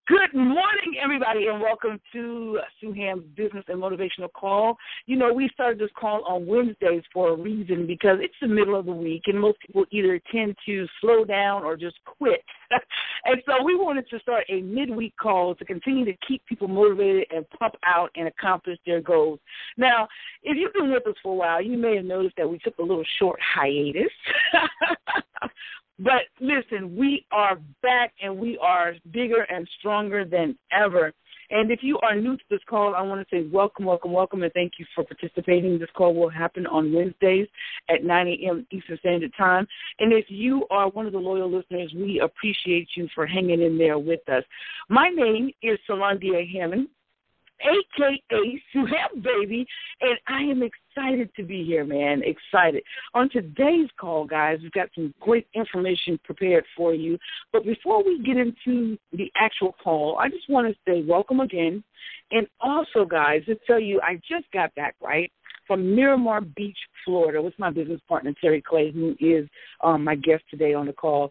Good morning, everybody, and welcome to Suham's Business and Motivational Call. You know, we started this call on Wednesdays for a reason because it's the middle of the week, and most people either tend to slow down or just quit. And so we wanted to start a midweek call to continue to keep people motivated and pump out and accomplish their goals. Now, if you've been with us for a while, you may have noticed that we took a little short hiatus. But listen, we are back and we are bigger and stronger than ever. And if you are new to this call, I want to say welcome, and thank you for participating. This call will happen on Wednesdays at 9 a.m. Eastern Standard Time. And if you are one of the loyal listeners, we appreciate you for hanging in there with us. My name is Solandia Hammond, a.k.a. Suham Baby, and I am excited to be here, man, excited. On today's call, guys, we've got some great information prepared for you. But before we get into the actual call, I just want to say welcome again. And also, guys, to tell you, I just got back, right, from Miramar Beach, Florida, with my business partner, Terri Clay, who is my guest today on the call,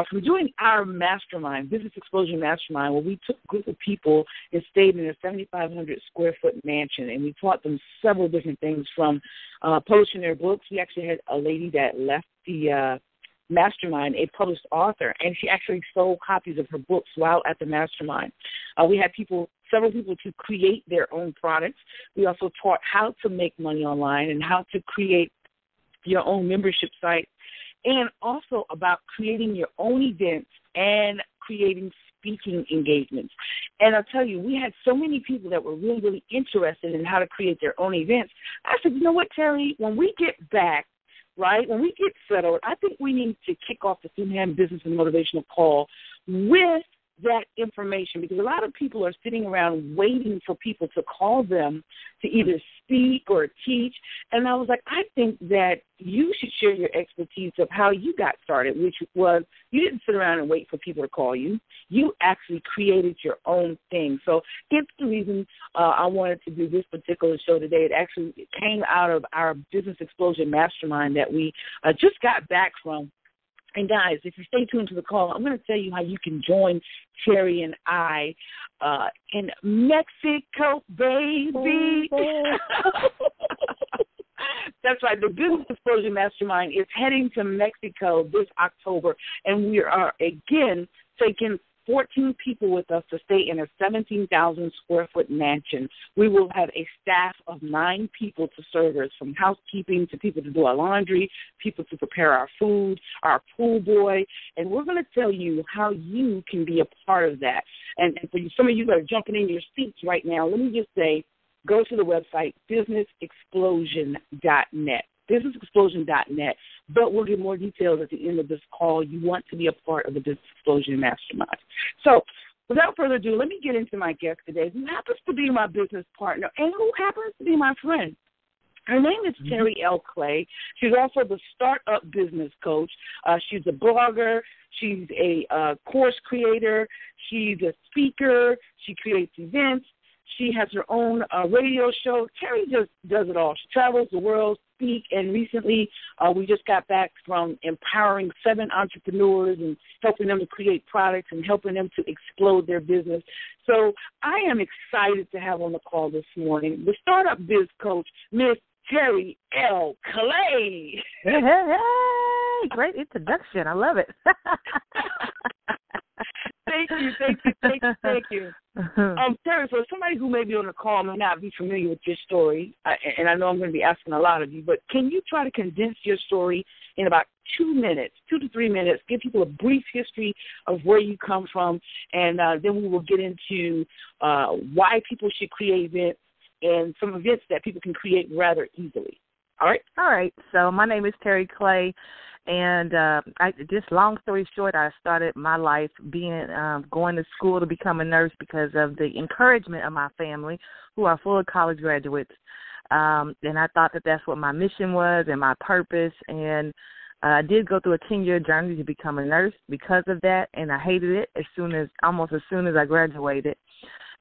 from doing our mastermind, Business Explosion Mastermind, where we took a group of people and stayed in a 7,500-square-foot mansion, and we taught them several different things from publishing their books. We actually had a lady that left the mastermind, a published author, and she actually sold copies of her books while at the mastermind. We had several people to create their own products. We also taught how to make money online and how to create your own membership site, and also about creating your own events and creating speaking engagements. And I'll tell you, we had so many people that were really, really interested in how to create their own events. I said, you know what, Terri, when we get back, right, when we get settled, I think we need to kick off the Suham Business and Motivational Call with that information, because a lot of people are sitting around waiting for people to call them to either speak or teach. And I was like, I think that you should share your expertise of how you got started, which was you didn't sit around and wait for people to call you. You actually created your own thing. So it's the reason I wanted to do this particular show today. It actually came out of our Business Explosion Mastermind that we just got back from. And, guys, if you stay tuned to the call, I'm going to tell you how you can join Terri and I in Mexico, baby. That's right. The Business Explosion Mastermind is heading to Mexico this October, and we are, again, taking 14 people with us to stay in a 17,000-square-foot mansion. We will have a staff of 9 people to serve us, from housekeeping to people to do our laundry, people to prepare our food, our pool boy, and we're going to tell you how you can be a part of that. And for some of you that are jumping in your seats right now, let me just say, go to the website, businessexplosion.net. businessexplosion.net, but we'll get more details at the end of this call. You want to be a part of the Business Explosion Mastermind. So without further ado, let me get into my guest today, who happens to be my business partner and who happens to be my friend. Her name is Terri Clay. She's also the startup business coach. She's a blogger. She's a course creator. She's a speaker. She creates events. She has her own radio show. Terri just does it all. She travels the world, speaks, and recently we just got back from empowering 7 entrepreneurs and helping them to create products and helping them to explode their business. So I am excited to have on the call this morning the startup biz coach, Miss Terri Clay. Hey, great introduction. I love it. Thank you. Terri, for somebody who may be on the call may not be familiar with your story, and I know I'm going to be asking a lot of you, but can you try to condense your story in about 2 minutes, 2 to 3 minutes, give people a brief history of where you come from, and then we will get into why people should create events and some events that people can create rather easily. All right? So my name is Terri Clay. And just long story short, I started my life going to school to become a nurse because of the encouragement of my family, who are full of college graduates. And I thought that that's what my mission was and my purpose. And I did go through a 10-year journey to become a nurse because of that, and I hated it almost as soon as I graduated.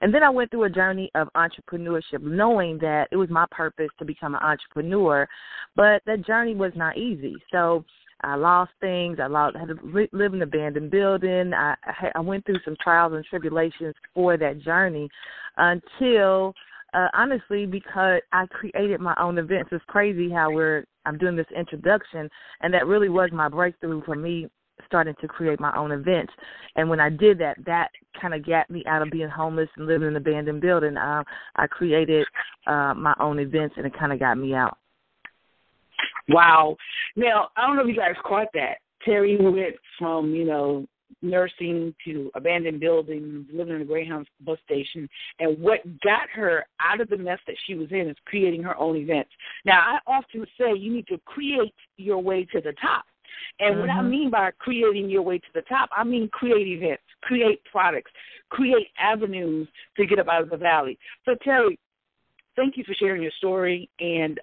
And then I went through a journey of entrepreneurship, knowing that it was my purpose to become an entrepreneur, but that journey was not easy. So I lost things. I had to live in an abandoned building. I went through some trials and tribulations for that journey until, honestly, because I created my own events. It's crazy how I'm doing this introduction, and that really was my breakthrough for me, starting to create my own events. And when I did that kind of got me out of being homeless and living in an abandoned building. I created my own events, and it kind of got me out. Wow. Now, I don't know if you guys caught that. Terri went from, nursing to abandoned buildings, living in a Greyhound bus station, and what got her out of the mess that she was in is creating her own events. Now, I often say you need to create your way to the top. And what I mean by creating your way to the top, I mean create events, create products, create avenues to get up out of the valley. So, Terri, thank you for sharing your story. And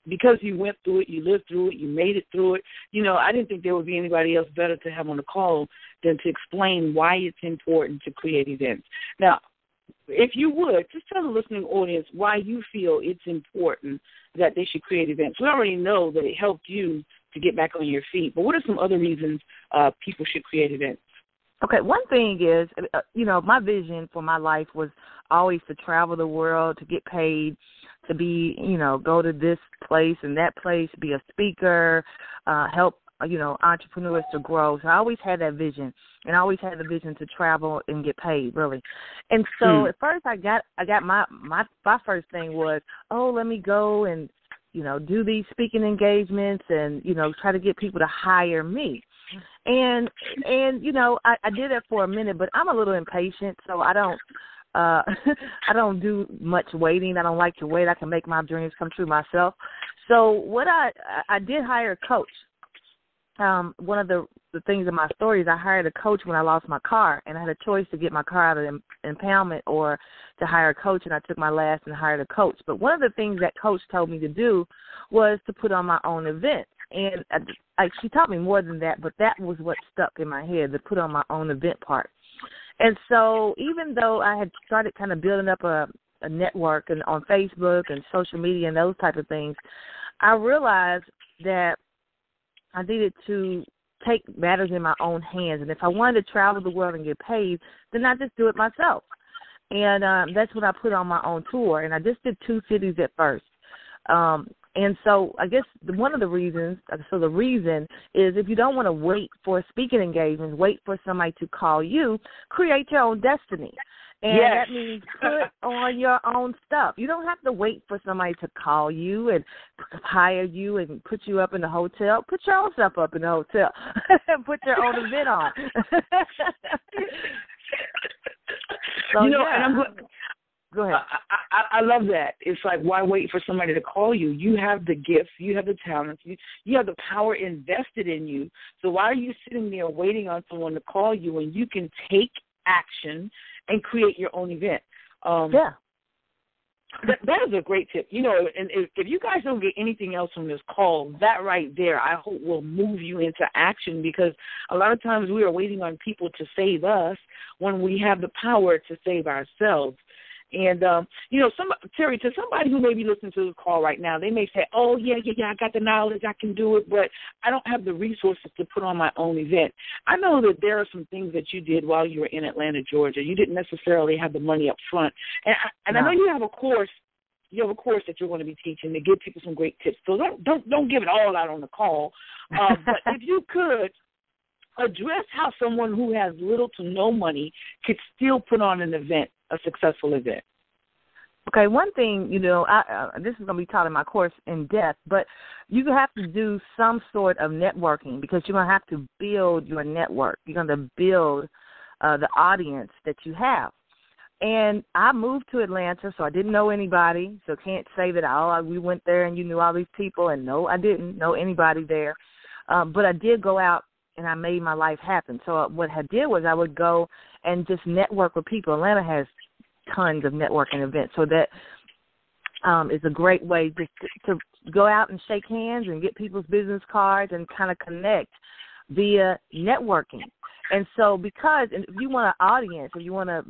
because you went through it, you lived through it, you made it through it, I didn't think there would be anybody else better to have on the call than to explain why it's important to create events. Now, if you would, just tell the listening audience why you feel it's important that they should create events. We already know that it helped you to get back on your feet, but what are some other reasons people should create events? Okay, one thing is, my vision for my life was always to travel the world, to get paid, to be, go to this place and that place, be a speaker, help, entrepreneurs to grow. So I always had that vision, and I always had the vision to travel and get paid, really. And so at first I got my first thing was, let me go and, do these speaking engagements and, try to get people to hire me. And I did that for a minute, but I'm a little impatient, so I don't I don't do much waiting. I don't like to wait. I can make my dreams come true myself. So what I did hire a coach. One of the things in my story is I hired a coach when I lost my car, and I had a choice to get my car out of impoundment or to hire a coach, and I took my last and hired a coach. But one of the things that coach told me to do was to put on my own event. And she taught me more than that, but that was what stuck in my head, to put on my own event part. And so even though I had started kind of building up a network and on Facebook and social media and those type of things, I realized that I needed to take matters in my own hands. And if I wanted to travel the world and get paid, then I just do it myself. And that's when I put on my own tour. And I just did 2 cities at first. And so I guess one of the reasons, the reason is if you don't want to wait for speaking engagements, wait for somebody to call you, create your own destiny. And that means put on your own stuff. You don't have to wait for somebody to call you and hire you and put you up in the hotel. Put your own stuff up in the hotel and put your own event on. So, and I'm Go ahead. I love that. It's like, why wait for somebody to call you? You have the gifts, you have the talents, you have the power invested in you. So why are you sitting there waiting on someone to call you when you can take action and create your own event? That is a great tip. And if you guys don't get anything else from this call, that right there, I hope will move you into action, because a lot of times we are waiting on people to save us when we have the power to save ourselves. And, Terri, to somebody who may be listening to this call right now, they may say, oh, yeah, I got the knowledge, I can do it, but I don't have the resources to put on my own event. I know that there are some things that you did while you were in Atlanta, Georgia. You didn't necessarily have the money up front. And I know you have a course. You have a course that you're going to be teaching to give people some great tips. So don't give it all out on the call. But if you could address how someone who has little to no money could still put on an event, a successful event. Okay, one thing, this is going to be taught in my course in depth, but you have to do some sort of networking, because you're going to have to build your network. You're going to build the audience that you have. And I moved to Atlanta, so I didn't know anybody, so can't say that, we went there and you knew all these people, and no, I didn't know anybody there. But I did go out and I made my life happen. So what I did was I would go and just network with people. Atlanta has tons of networking events, so that is a great way just to go out and shake hands and get people's business cards and kind of connect via networking. And so if you want an audience, if you want to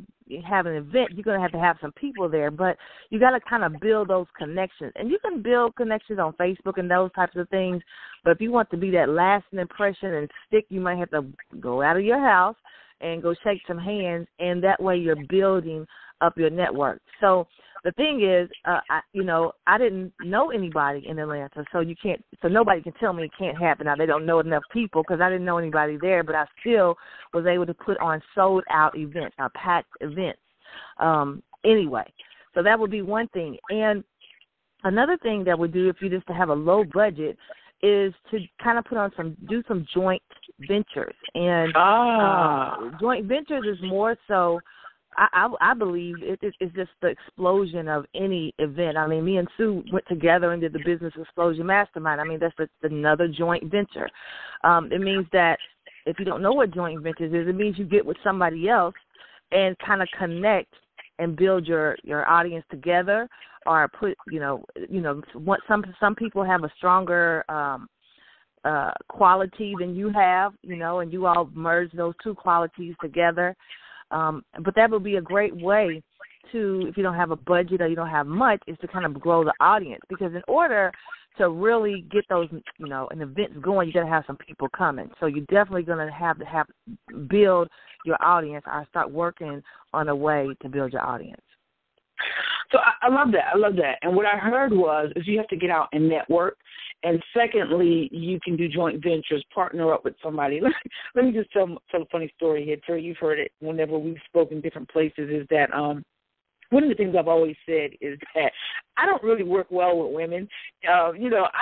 have an event, you're going to have some people there. But you got to kind of build those connections. And you can build connections on Facebook and those types of things. But if you want to be that lasting impression and stick, you might have to go out of your house and go shake some hands. And that way you're building up your network. So the thing is, I didn't know anybody in Atlanta, so nobody can tell me it can't happen. Now, they don't know enough people because I didn't know anybody there, but I still was able to put on sold-out events, packed events. Anyway, so that would be one thing. And another thing that would do if you just have a low budget is to kind of do some joint ventures. And joint ventures is more so, I believe it's just the explosion of any event. I mean, me and Sue went together and did the Business Explosion Mastermind. I mean, that's another joint venture. It means that if you don't know what joint ventures is, it means you get with somebody else and kind of connect and build your audience together, or put some people have a stronger quality than you have, and you all merge those two qualities together. But that would be a great way to, if you don't have a budget or you don't have much, is to kind of grow the audience. Because in order to really get those, an events going, you got to have some people coming. So you're definitely going to have build your audience or start working on a way to build your audience. So I love that. And what I heard is you have to get out and network. And secondly, you can do joint ventures, partner up with somebody. Let me just tell a funny story here. Terri, you've heard it whenever we've spoken different places, is that one of the things I've always said is that I don't really work well with women. I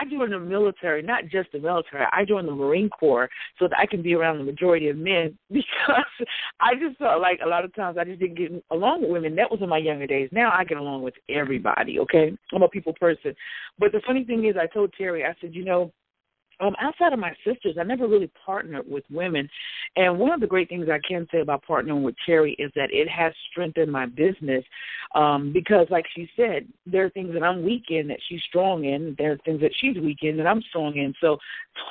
joined the military, not just the military. I joined the Marine Corps so that I can be around the majority of men, because I just felt like a lot of times I just didn't get along with women. That was in my younger days. Now I get along with everybody, okay? I'm a people person. But the funny thing is, I told Terri, I said, outside of my sisters, I never really partnered with women. And one of the great things I can say about partnering with Terri is that it has strengthened my business because, like she said, there are things that I'm weak in that she's strong in. There are things that she's weak in that I'm strong in. So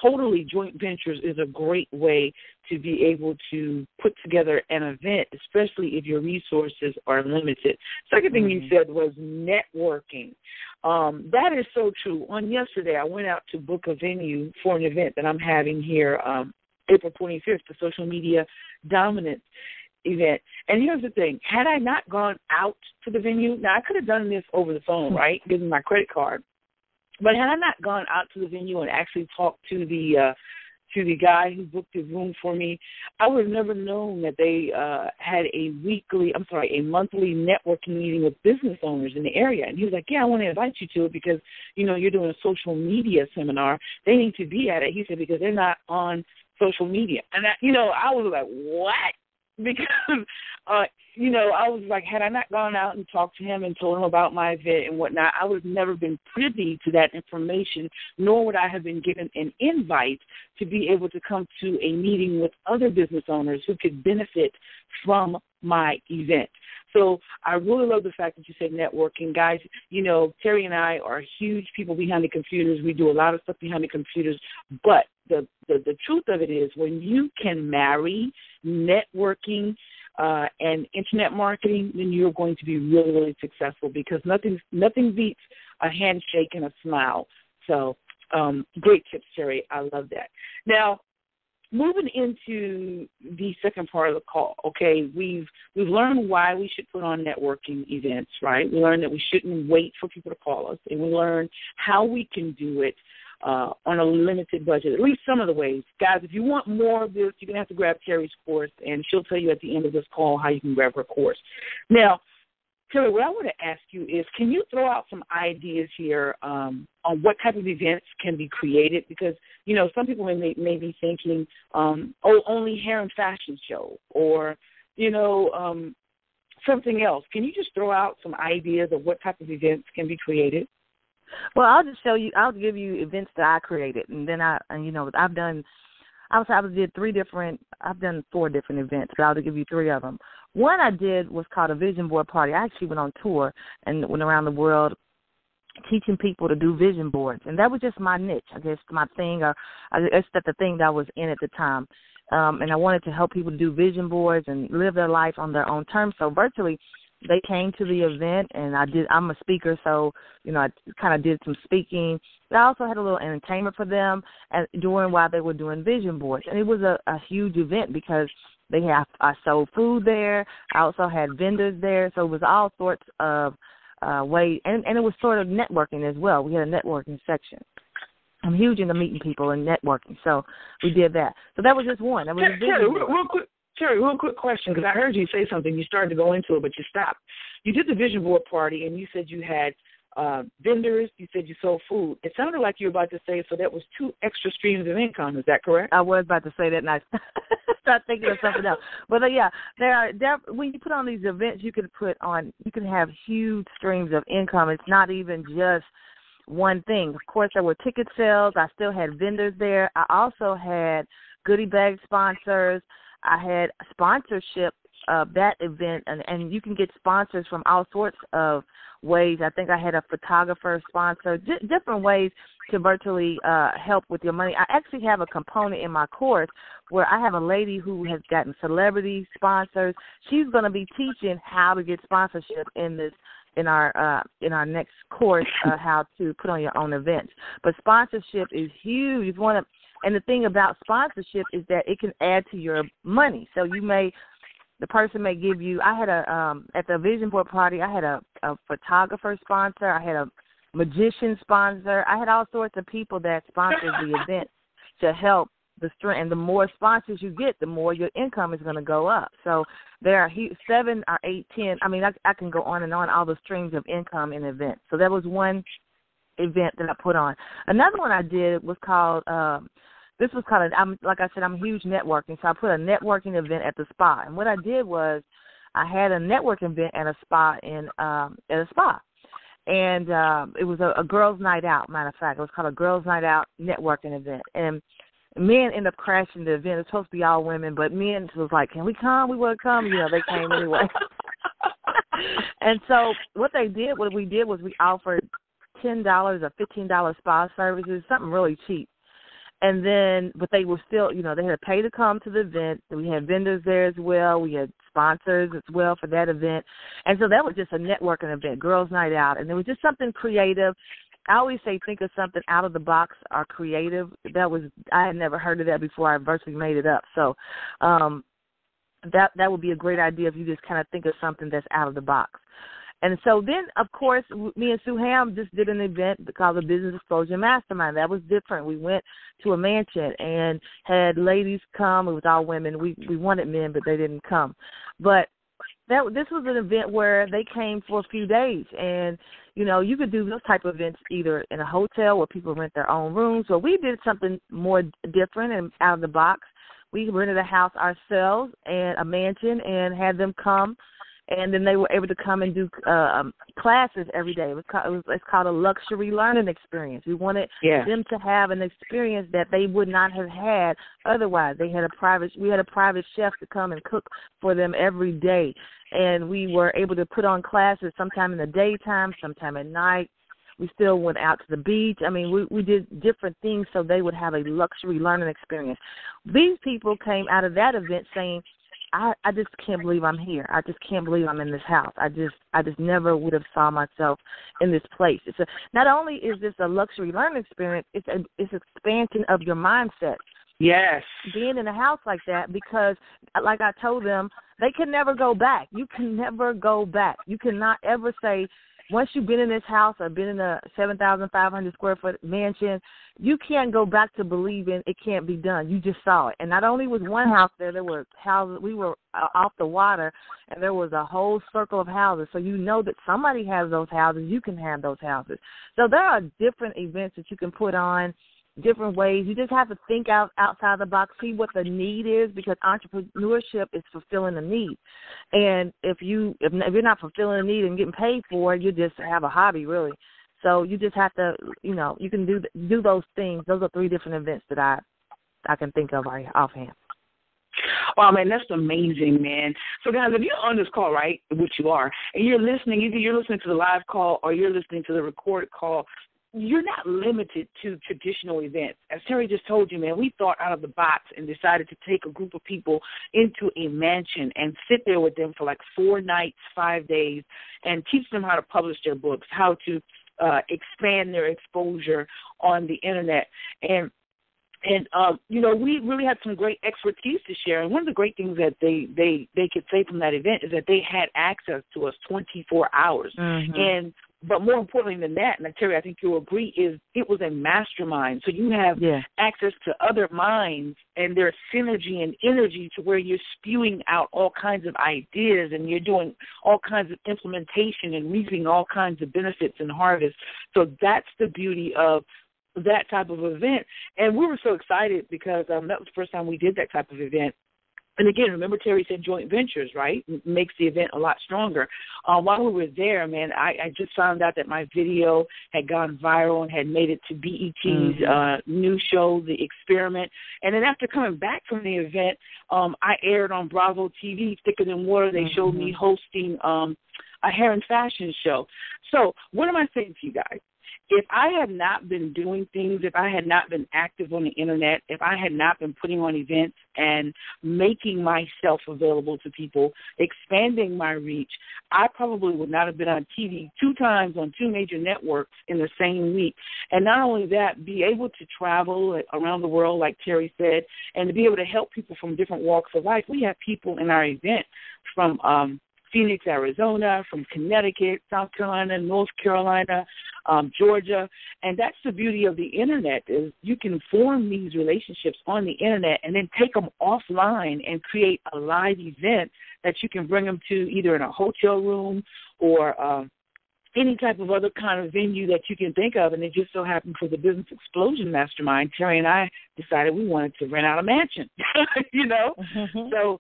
totally joint ventures is a great way to be able to put together an event, especially if your resources are limited. Second thing you said was networking. That is so true. On yesterday, I went out to book a venue for an event that I'm having here, April 25th, the Social Media Dominance event. And here's the thing. Had I not gone out to the venue, now I could have done this over the phone, right, giving my credit card. But had I not gone out to the venue and actually talked to the guy who booked the room for me, I would have never known that they had a monthly networking meeting with business owners in the area. And he was like, yeah, I want to invite you to it because, you're doing a social media seminar. They need to be at it. He said, because they're not on social media. And, I was like, what? Because, I was like, had I not gone out and talked to him and told him about my event and whatnot, I would have never been privy to that information, nor would I have been given an invite to be able to come to a meeting with other business owners who could benefit from my event. So I really love the fact that you said networking. Guys, Terri and I are huge people behind the computers. We do a lot of stuff behind the computers. But the truth of it is, when you can marry networking and internet marketing, then you're going to be really, really successful, because nothing beats a handshake and a smile. So great tips, Terri. I love that. Now, moving into the second part of the call, okay, we've learned why we should put on networking events, right? We learned that we shouldn't wait for people to call us, and we learned how we can do it on a limited budget, at least some of the ways. Guys, if you want more of this, you're going to have to grab Terri's course, and she'll tell you at the end of this call how you can grab her course. Now, Terri, what I want to ask you is, can you throw out some ideas here on what type of events can be created? Because, some people may be thinking, only hair and fashion show, or, something else. Can you just throw out some ideas of what type of events can be created? Well, I'll give you events that I created, and then I've done 4 different events, but I'll give you 3 of them. One I did was called a vision board party. I actually went on tour and went around the world teaching people to do vision boards, and that was just my niche, I guess, my thing, or I guess that's the thing that I was in at the time. and I wanted to help people do vision boards and live their life on their own terms. So virtually, they came to the event, and I'm a speaker, so, I kind of did some speaking. But I also had a little entertainment for them while they were doing vision boards. And it was a huge event because I sold food there. I also had vendors there. So it was all sorts of ways. And it was sort of networking as well. We had a networking section. I'm huge into meeting people and networking, so we did that. So that was just one. That was a vision board. Terri, real quick question, because I heard you say something. You started to go into it, but you stopped. You did the vision board party, and you said you had vendors. You said you sold food. It sounded like you were about to say, so that was 2 extra streams of income. Is that correct? I was about to say that, and I started thinking of something else. But, yeah, when you put on these events, you can have huge streams of income. It's not even just one thing. Of course, there were ticket sales. I still had vendors there. I also had goodie bag sponsors. I had sponsorship of that event, and you can get sponsors from all sorts of ways. I think I had a photographer sponsor, different ways to virtually help with your money. I actually have a component in my course where I have a lady who has gotten celebrity sponsors. She's going to be teaching how to get sponsorship in our next course, how to put on your own events. But sponsorship is huge. And the thing about sponsorship is that it can add to your money. So the person may give you. I had at the vision board party, I had a photographer sponsor. I had a magician sponsor. I had all sorts of people that sponsored the event to help the strength. And the more sponsors you get, the more your income is going to go up. So there are 7 or 8, 10. I mean, I can go on and on, all the streams of income in events. So that was one event that I put on. Another one I did was called, like I said, I'm huge networking. So I put a networking event at the spa. And what I did was I had a networking event at a spa And it was a girls' night out, matter of fact. It was called a girls' night out networking event. And men ended up crashing the event. It was supposed to be all women, but men was like, can we come? We want to come. They came anyway. And so what we did was we offered $10 or $15 spa services, something really cheap. And then, but they were still, they had to pay to come to the event. We had vendors there as well. We had sponsors as well for that event. And so that was just a networking event, girls' night out. And there was just something creative. I always say think of something out of the box or creative. I had never heard of that before. I virtually made it up. So that would be a great idea if you just kind of think of something that's out of the box. And so then, of course, me and Sue Ham just did an event called the Business Explosion Mastermind. That was different. We went to a mansion and had ladies come. It was all women. We wanted men, but they didn't come. But this was an event where they came for a few days. And, you could do those type of events either in a hotel where people rent their own rooms, or we did something more different and out of the box. We rented a house ourselves and a mansion and had them come. And then they were able to come and do classes every day. It's called a luxury learning experience. We wanted them to have an experience that they would not have had otherwise. We had a private chef to come and cook for them every day. And we were able to put on classes sometime in the daytime, sometime at night. We still went out to the beach. I mean, we did different things so they would have a luxury learning experience. These people came out of that event saying, I just can't believe I'm here. I just can't believe I'm in this house. I just never would have saw myself in this place. Not only is this a luxury learning experience, it's expansion of your mindset. Yes. Being in a house like that, because like I told them, they can never go back. You can never go back. You cannot ever say, once you've been in this house or been in a 7,500 square foot mansion, you can't go back to believing it can't be done. You just saw it. And not only was one house there were houses. We were off the water, and there was a whole circle of houses. So you know that somebody has those houses. You can have those houses. So there are different events that you can put on, different ways. You just have to think outside the box, see what the need is, because entrepreneurship is fulfilling a need. And if you're not fulfilling a need and getting paid for it, you just have a hobby, really. So you just have to, you can do those things. Those are 3 different events that I can think of offhand. Wow, man, that's amazing, man. So, guys, if you're on this call, right, which you are, and you're listening, either you're listening to the live call or you're listening to the recorded call, you're not limited to traditional events. As Terri just told you, man, we thought out of the box and decided to take a group of people into a mansion and sit there with them for like 4 nights, 5 days, and teach them how to publish their books, how to expand their exposure on the internet. And we really had some great expertise to share. And one of the great things that they could say from that event is that they had access to us 24 hours. Mm-hmm. But more importantly than that, and Terri, I think you'll agree, is it was a mastermind. So you have access to other minds and there's synergy and energy to where you're spewing out all kinds of ideas and you're doing all kinds of implementation and reaping all kinds of benefits and harvest. So that's the beauty of that type of event. And we were so excited because that was the first time we did that type of event. And again, remember Terri said joint ventures, right? It makes the event a lot stronger. While we were there, man, I just found out that my video had gone viral and had made it to BET's new show, The Experiment. And then after coming back from the event, I aired on Bravo TV, Thicker Than Water. They showed me hosting a hair and fashion show. So what am I saying to you guys? If I had not been doing things, if I had not been active on the internet, if I had not been putting on events and making myself available to people, expanding my reach, I probably would not have been on TV 2 times on 2 major networks in the same week. And not only that, be able to travel around the world, like Terri said, and to be able to help people from different walks of life. We have people in our event from Phoenix, Arizona, from Connecticut, South Carolina, North Carolina, Georgia. And that's the beauty of the internet, is you can form these relationships on the internet and then take them offline and create a live event that you can bring them to either in a hotel room or any type of other kind of venue that you can think of. And it just so happened for the Business Explosion Mastermind, Terri and I decided we wanted to rent out a mansion, So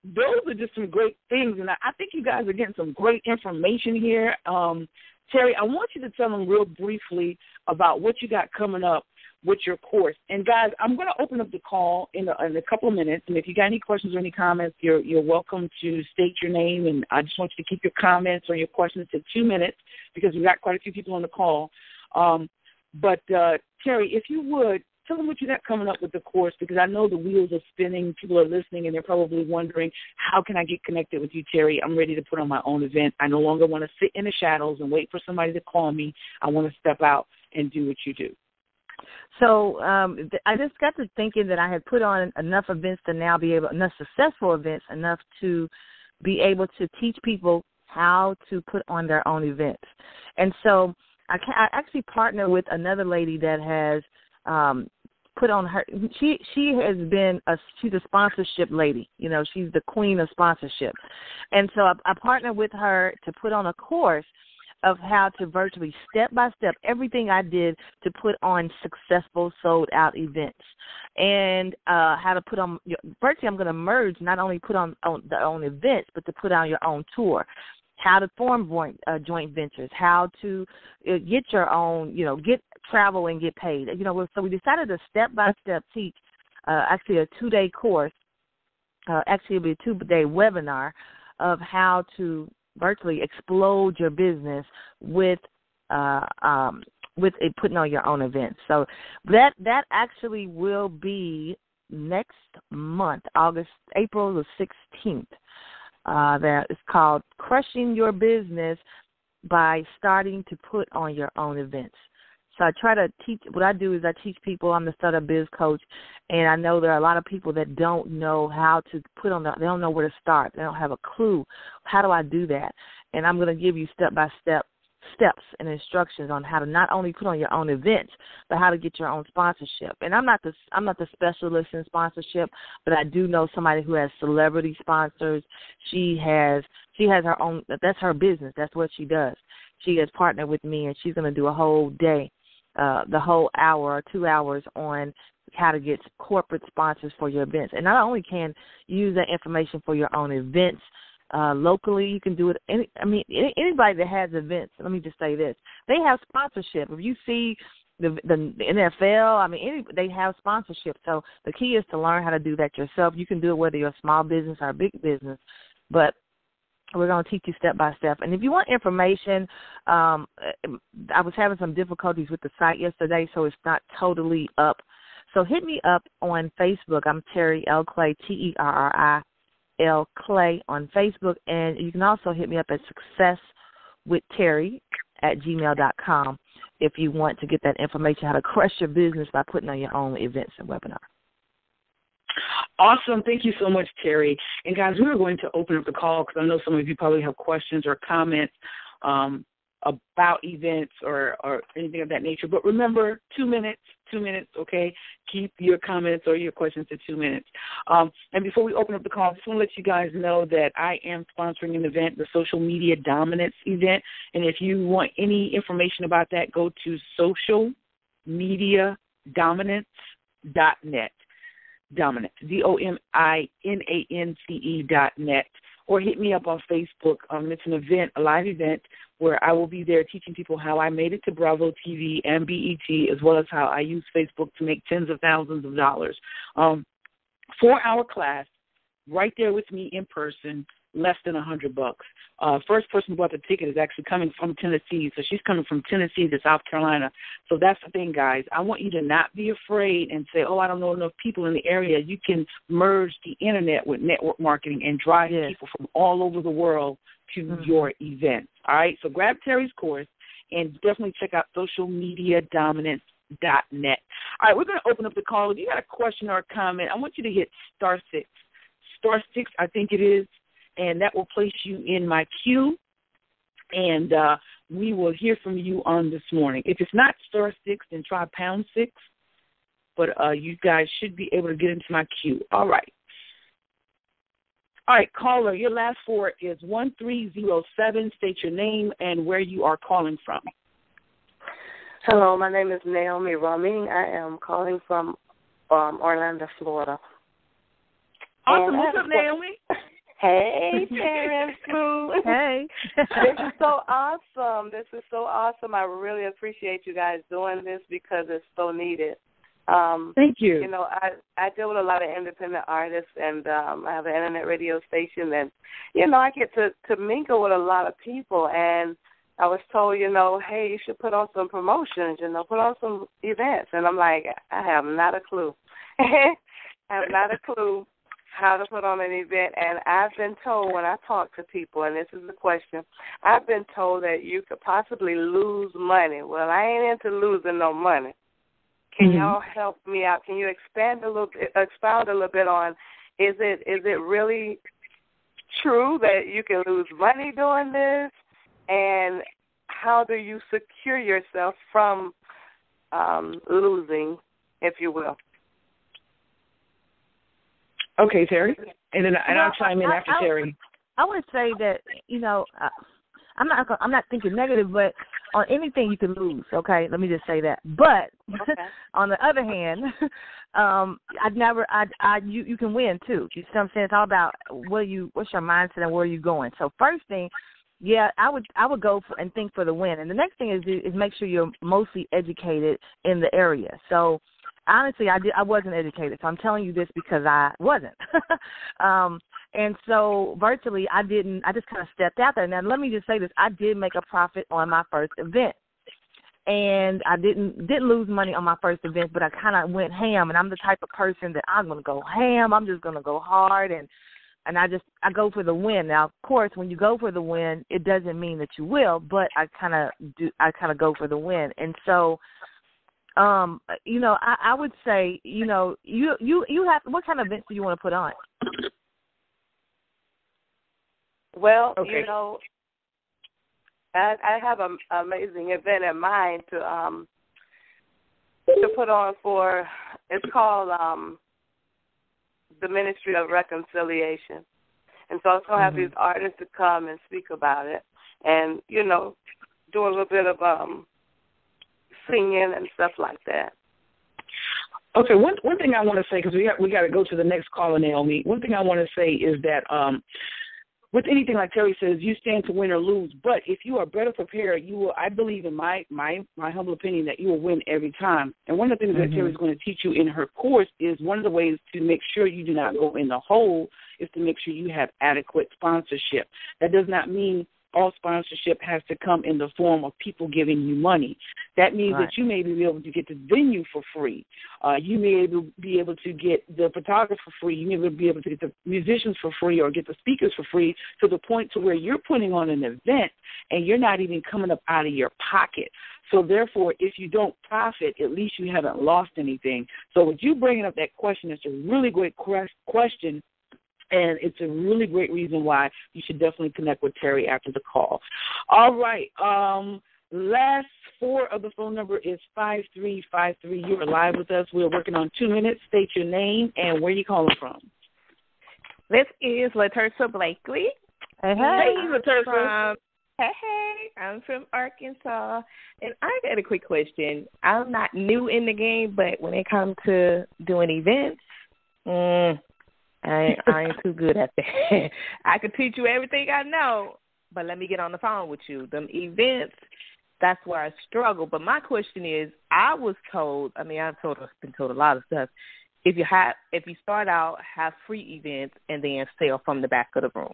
those are just some great things, and I think you guys are getting some great information here. Terri, I want you to tell them real briefly about what you got coming up with your course. And, guys, I'm going to open up the call in a couple of minutes, and if you got any questions or any comments, you're welcome to state your name, and I just want you to keep your comments or your questions to 2 minutes because we've got quite a few people on the call. But, Terri, if you would, tell them what you got coming up with the course, because I know the wheels are spinning. People are listening, and they're probably wondering, how can I get connected with you, Terri? I'm ready to put on my own event. I no longer want to sit in the shadows and wait for somebody to call me. I want to step out and do what you do. So I just got to thinking that I had put on enough events to now be able, enough successful events, enough to be able to teach people how to put on their own events. And so I actually partnered with another lady that has put on her, she has been she's a sponsorship lady. She's the queen of sponsorship. And so I partnered with her to put on a course of how to virtually, step by step, everything I did to put on successful sold out events, and how to put on, virtually I'm going to merge, not only put on their own events, but to put on your own tour. How to form joint ventures, how to get your own, get travel and get paid. So we decided to step-by-step teach, actually a 2-day course, actually it'll be a 2-day webinar of how to virtually explode your business with putting on your own events. So that actually will be next month, April the 16th. That is called Crushing Your Business by Starting to Put on Your Own Events. So I try to teach, what I do is I teach people, I'm the startup biz coach, and I know there are a lot of people that don't know how to they don't know where to start. They don't have a clue. How do I do that? And I'm going to give you step-by-step steps and instructions on how to not only put on your own events, but how to get your own sponsorship. And I'm not the specialist in sponsorship, but I do know somebody who has celebrity sponsors. She has her own, that's her business. That's what she does. She has partnered with me, and she's going to do a whole day, the whole hour or 2 hours on how to get corporate sponsors for your events. And not only can you use that information for your own events, locally, you can do it. Anybody that has events, let me just say this, they have sponsorship. If you see the NFL, they have sponsorship. So the key is to learn how to do that yourself. You can do it whether you're a small business or a big business. But We're going to teach you step by step. And if you want information, I was having some difficulties with the site yesterday, so it's not totally up. So hit me up on Facebook. I'm Terri L. Clay, Terri Clay on Facebook. And you can also hit me up at successwithterri@gmail.com if you want to get that information, how to crush your business by putting on your own events and webinars. Awesome. Thank you so much, Terri. And, guys, we are going to open up the call because I know some of you probably have questions or comments about events or anything of that nature. But remember, 2 minutes, okay? Keep your comments or your questions to 2 minutes. And before we open up the call, I just want to let you guys know that I am sponsoring an event, the Social Media Dominance event. And if you want any information about that, go to socialmediadominance.net. Dominance, DOMINANCE.net, or hit me up on Facebook. It's an event, a live event, where I will be there teaching people how I made it to Bravo TV and BET, as well as how I use Facebook to make tens of thousands of dollars. 4-hour class, right there with me in person, less than $100. First person who bought the ticket is actually coming from Tennessee, so she's coming from Tennessee to South Carolina. So that's the thing, guys. I want you to not be afraid and say, oh, I don't know enough people in the area. You can merge the Internet with network marketing and drive people from all over the world to your event. All right, so grab Terri's course and definitely check out socialmediadominance.net. All right, we're going to open up the call. If you got a question or a comment, I want you to hit *6. *6, I think it is. And that will place you in my queue, and we will hear from you on this morning. If it's not *6, then try #6, but you guys should be able to get into my queue. All right. All right, caller, your last 4 is 1307. State your name and where you are calling from. Hello, my name is Naomi Roming. I am calling from Orlando, Florida. Awesome. What's up, Naomi? Hey, Terri Clay. Hey. This is so awesome. I really appreciate you guys doing this because it's so needed. Thank you. You know, I deal with a lot of independent artists, and I have an internet radio station, and, you know, I get to mingle with a lot of people, and I was told, you know, hey, you should put on some promotions, you know, put on some events. And I'm like, I have not a clue. I have not a clue how to put on an event, and I've been told when I talk to people, and this is the question, I've been told that you could possibly lose money. Well, I ain't into losing no money. Can y'all help me out? Can you expound a little bit on, is it really true that you can lose money doing this, and how do you secure yourself from losing, if you will? Okay, Terri, and I'll chime in after Terri. I would say that, you know, I'm not thinking negative, but on anything you can lose. Okay, let me just say that. But on the other hand, you can win too. You see what I'm saying? It's all about what's your mindset and where are you going. So first thing, I would go and think for the win, and the next thing is make sure you're mostly educated in the area. So. Honestly, I wasn't educated, so I'm telling you this because I wasn't. And so virtually I just kind of stepped out there. Now, let me just say this. I did make a profit on my first event. And I didn't lose money on my first event, but I kind of went ham. And I'm the type of person that I'm going to go ham. I'm just going to go hard. And I go for the win. Now, of course, when you go for the win, it doesn't mean that you will, but I kind of go for the win. And so, you know, I would say, you know, you have, what kind of events do you want to put on? Well, you know, I have an amazing event in mind to put on for, it's called the Ministry of Reconciliation. And so I was going to have these artists to come and speak about it and, you know, do a little bit of singing and stuff like that. Okay, one thing I want to say, because we got to go to the next caller, Naomi. One thing I want to say is that with anything, like Terri says, you stand to win or lose. But if you are better prepared, you will. I believe, in my humble opinion, that you will win every time. And one of the things that Terri is going to teach you in her course is one of the ways to make sure you do not go in the hole is to make sure you have adequate sponsorship. That does not mean all sponsorship has to come in the form of people giving you money. That means that you may be able to get the venue for free. You may be able to get the photographer for free. You may be able to get the musicians for free or get the speakers for free, to the point to where you're putting on an event and you're not even coming up out of your pocket. So, therefore, if you don't profit, at least you haven't lost anything. So with you bringing up that question, it's a really great question. And it's a really great reason why you should definitely connect with Terri after the call. All right. Last four of the phone number is 5353. You are live with us. We're working on 2 minutes. State your name and where you calling from. This is LaTersa Blakely. Hey, LaTersa. Hey, I'm from Arkansas. And I got a quick question. I'm not new in the game, but when it comes to doing events, I ain't too good at that. I could teach you everything I know, but let me get on the phone with you. Them events, that's where I struggle. But my question is, I was told, I've been told a lot of stuff. If you start out, have free events and then sell from the back of the room.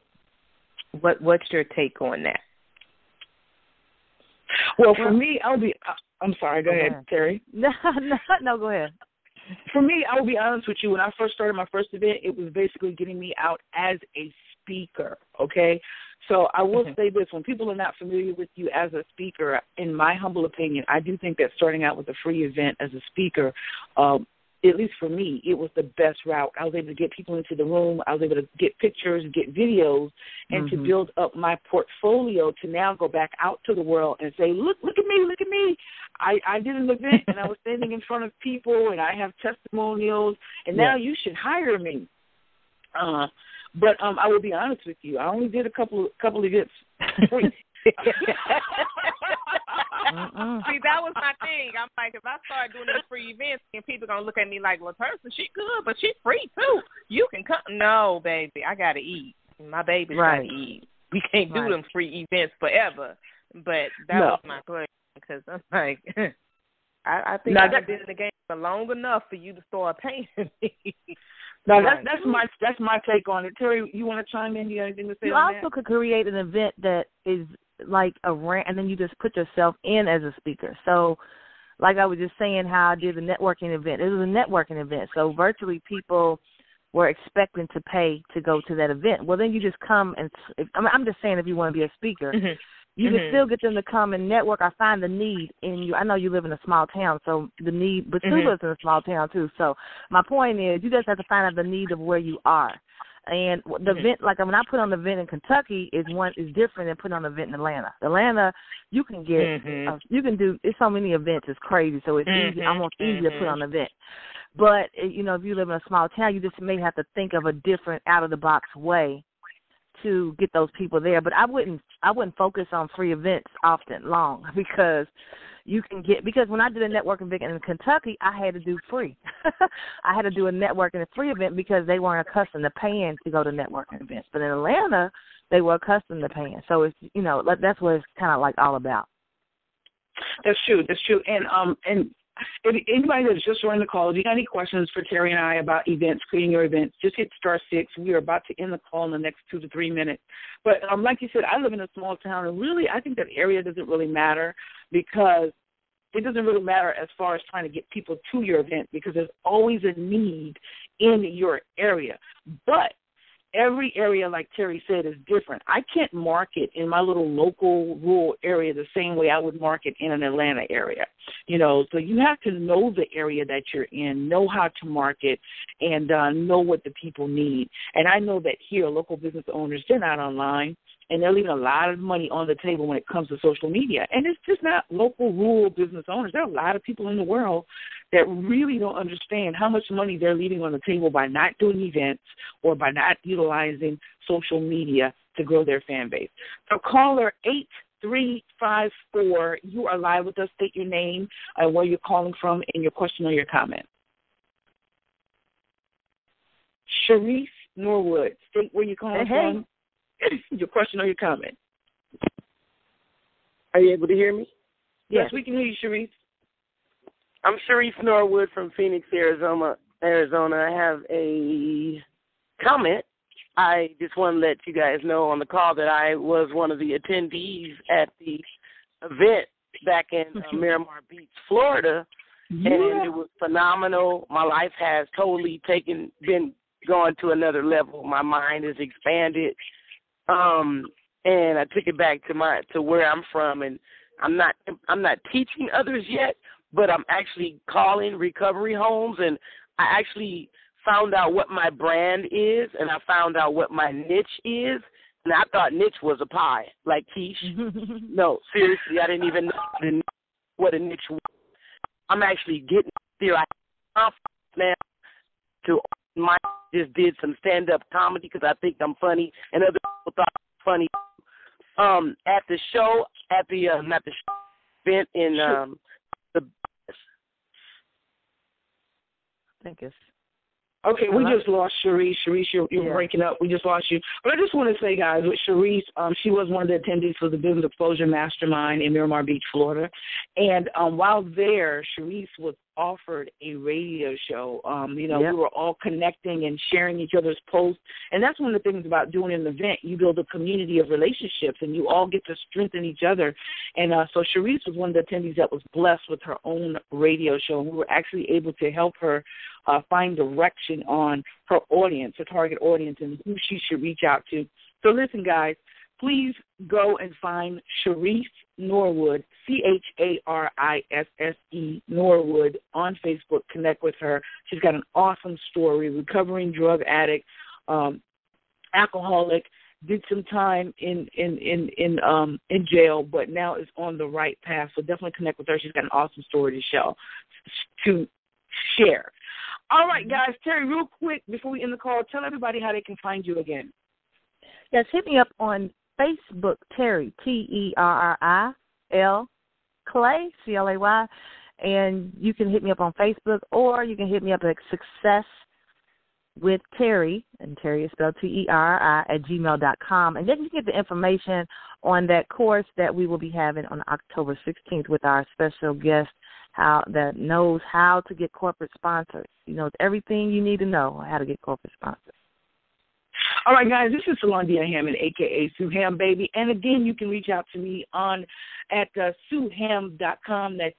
What's your take on that? Well, for me, I'm sorry. Go ahead, Terri. No, go ahead. For me, I will be honest with you. When I first started my first event, it was basically getting me out as a speaker, okay? So I will say this. When people are not familiar with you as a speaker, in my humble opinion, I do think that starting out with a free event as a speaker, at least for me, it was the best route. I was able to get people into the room. I was able to get pictures, get videos, and to build up my portfolio to now go back out to the world and say, look at me. I did an event, and I was standing in front of people, and I have testimonials, and now you should hire me. But I will be honest with you. I only did a couple events free. See, that was my thing. I'm like, if I start doing these free events, and people are going to look at me like, well, person, she good, but she's free, too. You can come. No, baby, I got to eat. My baby's got to eat. We can't do them free events forever. But that was my question, because I'm like, I think I've been in the game for long enough for you to start paying me. No, that's my take on it. Terri, you want to chime in? You got anything to say on that? You also could create an event that is like a rant, and then you just put yourself in as a speaker. So, like I was just saying, how I did the networking event. It was a networking event, so virtually people were expecting to pay to go to that event. Well, then you just come and I'm just saying, if you want to be a speaker, you can still get them to come and network. I find the need in you. I know you live in a small town, so the need, but Sue lives in a small town too. So my point is, you just have to find out the need of where you are. And the event, like when I put on the event in Kentucky, is different than putting on an event in Atlanta. Atlanta, you can get, you can do. It's so many events, it's crazy. So it's almost easy to put on an event. But if you live in a small town, you just may have to think of a different, out of the box way to get those people there. But I wouldn't focus on free events long, because because when I did a networking event in Kentucky, I had to do free. I had to do a networking and free event because they weren't accustomed to paying to go to networking events. But in Atlanta, they were accustomed to paying. So it's that's what it's kind of like all about. That's true. And if anybody that's just joined the call, if you got any questions for Terri and I about events, creating your events, just hit *6. We are about to end the call in the next 2 to 3 minutes. But like you said, I live in a small town, and really I think that area doesn't really matter, because it doesn't really matter as far as trying to get people to your event, because there's always a need in your area. But every area, like Terri said, is different. I can't market in my little local rural area the same way I would market in an Atlanta area. So you have to know the area that you're in, know how to market, and know what the people need. And I know that here, local business owners, they're not online, and they're leaving a lot of money on the table when it comes to social media. And it's just not local rural business owners. There are a lot of people in the world that really don't understand how much money they're leaving on the table by not doing events or by not utilizing social media to grow their fan base. So caller 8354, you are live with us. State your name and where you're calling from and your question or your comment. Sharice Norwood, state where you're calling from, your question or your comment. Are you able to hear me? Yes, we can hear you, Sharice. I'm Sharice Norwood from Phoenix, Arizona. I have a comment I just want to let you guys know on the call that I was one of the attendees at the event back in Miramar Beach, Florida, and it was phenomenal. My life has totally been going to another level. My mind is expanded, and I took it back to where I'm from, and I'm not teaching others yet, but I'm actually calling recovery homes, and I actually found out what my brand is, and I found out what my niche is, and I thought niche was a pie, like quiche. No, seriously, I didn't even know what a niche was. I'm actually getting there. I have now to just did some stand-up comedy because I think I'm funny, and other people thought I'm funny. At the show, not the show, event in the. I think it's. Okay, we just lost Sharice. Sharice, you're breaking up. We just lost you. But I just want to say, guys, with Sharice, she was one of the attendees for the Business Exposure Mastermind in Miramar Beach, Florida. And while there, Sharice was offered a radio show. We were all connecting and sharing each other's posts. And that's one of the things about doing an event. You build a community of relationships, and you all get to strengthen each other. And so Sharice was one of the attendees that was blessed with her own radio show. And we were actually able to help her find direction on her audience, her target audience, and who she should reach out to. So listen, guys, please go and find Sharice Norwood, Charisse Norwood, on Facebook. Connect with her. She's got an awesome story, recovering drug addict, alcoholic, did some time in jail, but now is on the right path. So definitely connect with her. She's got an awesome story to share. All right, guys. Terri, real quick, before we end the call, tell everybody how they can find you again. Yes, hit me up on Facebook, Terri, Terri, Clay, Clay, and you can hit me up on Facebook, or you can hit me up at successwithterri, and Terri is spelled Terri, @gmail.com, and then you can get the information on that course that we will be having on October 16th with our special guest, that knows how to get corporate sponsors. He knows everything you need to know how to get corporate sponsors. All right, guys, this is Salondia Hammond, a.k.a. Sue Ham Baby. And, again, you can reach out to me at SueHam.com. That's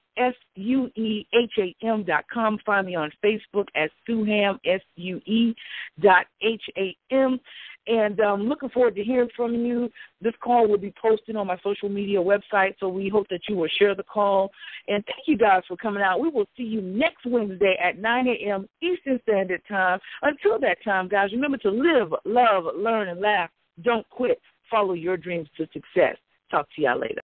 SueHam.com. Find me on Facebook at SueHam, SUE.HAM. And looking forward to hearing from you. This call will be posted on my social media website, so we hope that you will share the call. And thank you guys for coming out. We will see you next Wednesday at 9 a.m. Eastern Standard Time. Until that time, guys, remember to live, love, learn, and laugh. Don't quit. Follow your dreams to success. Talk to y'all later.